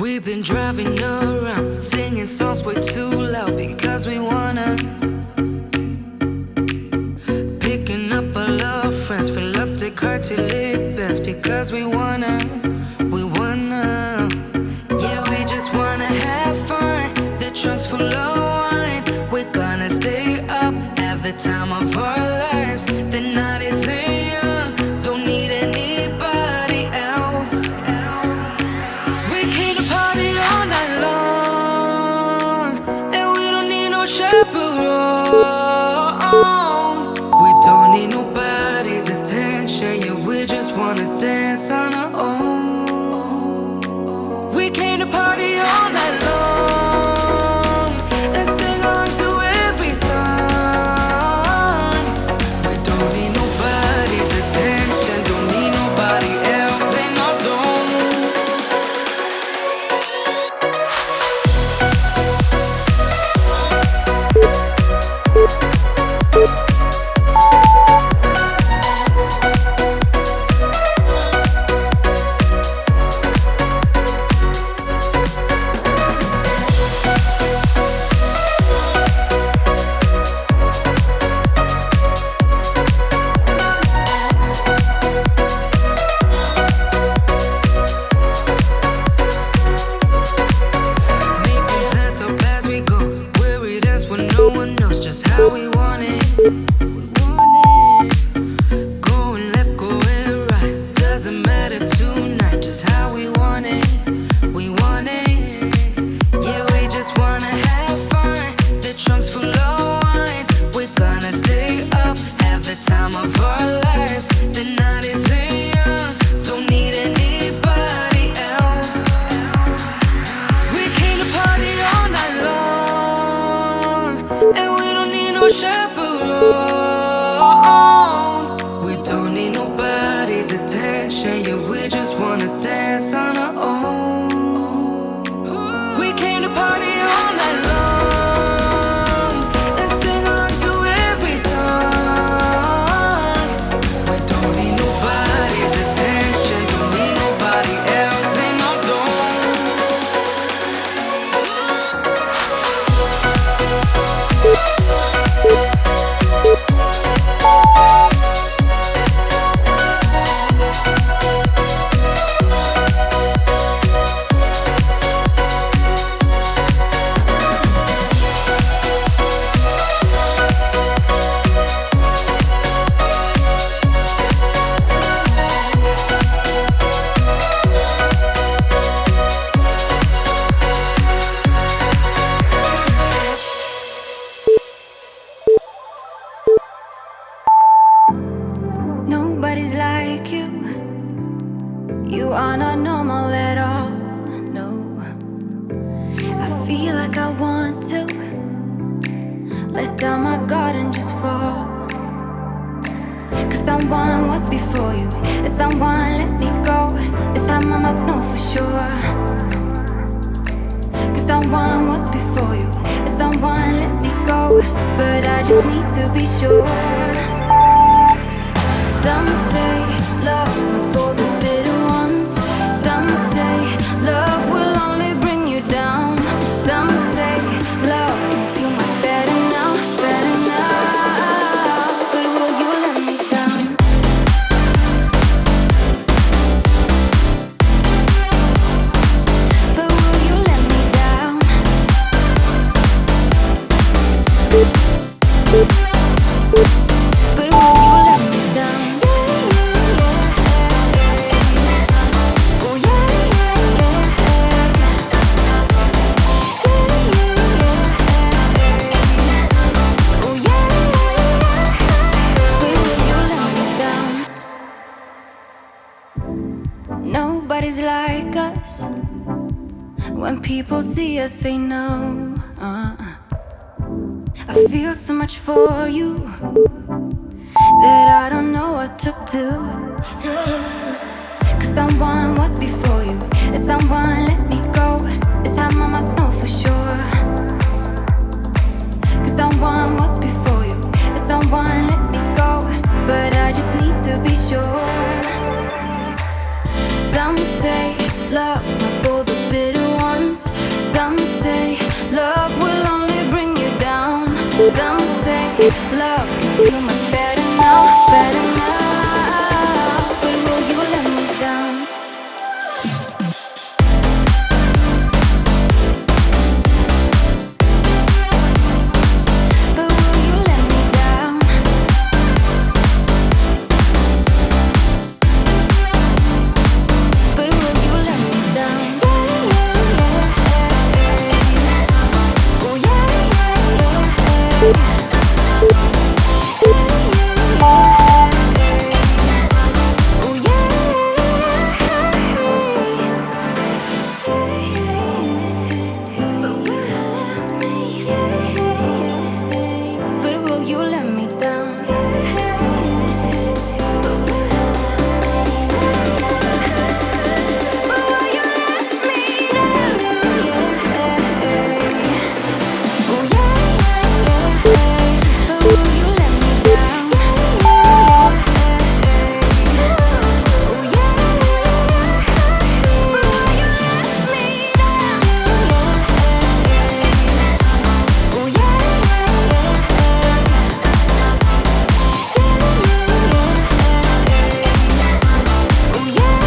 We've been driving around, singing songs way too loud because we wanna. Picking up all our friends, fill up the car till it bends because we wanna. Yeah, we just wanna have fun. The trunk's full of wine. We're gonna stay up, have the time of our lives. The night is young, don't need anybody else. We came to party all night long, and we don't need no chaperone. We don't need nobody's attention, yeah, we just wanna dance on our own. We came to party all night long and sing along to every song. We don't need nobody's attention, don't need nobody else in our zone. How we want it, going left, going right, doesn't matter tonight, just how we want it, yeah, we just wanna have fun, the trunk's full of wine, we're gonna stay up, have the time of our lives, the night is young, don't need anybody else, we came to party all night long, and we don't need no chaperone. We don't need nobody's attention, yeah, we just wanna dance on our own. We came to party all night long and sing along to every song. We don't need nobody's attention, don't need nobody else in our zone. Nobody's like you. You are not normal at all, no. I feel like I want to let down my guard and just fall. Cause someone was before you, and someone let me go. This time I must know for sure. Cause someone was before you, and someone let me go. But I just need to be sure. Some say love's not for the bitter ones. Some say love will only bring you down. Some say love can feel much better now, better now. But will you let me down? But will you let me down? But will you let me down? Nobody's like us. When people see us, they know. I feel so much for you that I don't know what to do. Cause someone was before you, and someone let me go. This time I must know for sure. Cause someone was before you, and someone let me go. But I just need to be sure. Some say love's not for the bitter ones. Some say love can feel much better now, better now. But will you let me down? But will you let me down? But will you let me down? Oh yeah, yeah, yeah. But will you let me down? But will you let me down? Oh yeah, but will you let me down? Oh yeah, but will you let me down? Oh yeah, oh yeah,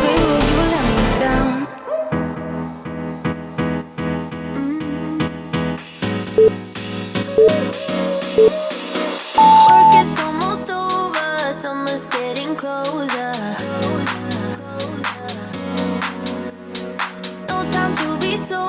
but will you let me down? Work is almost over, summer's getting closer. No time to be so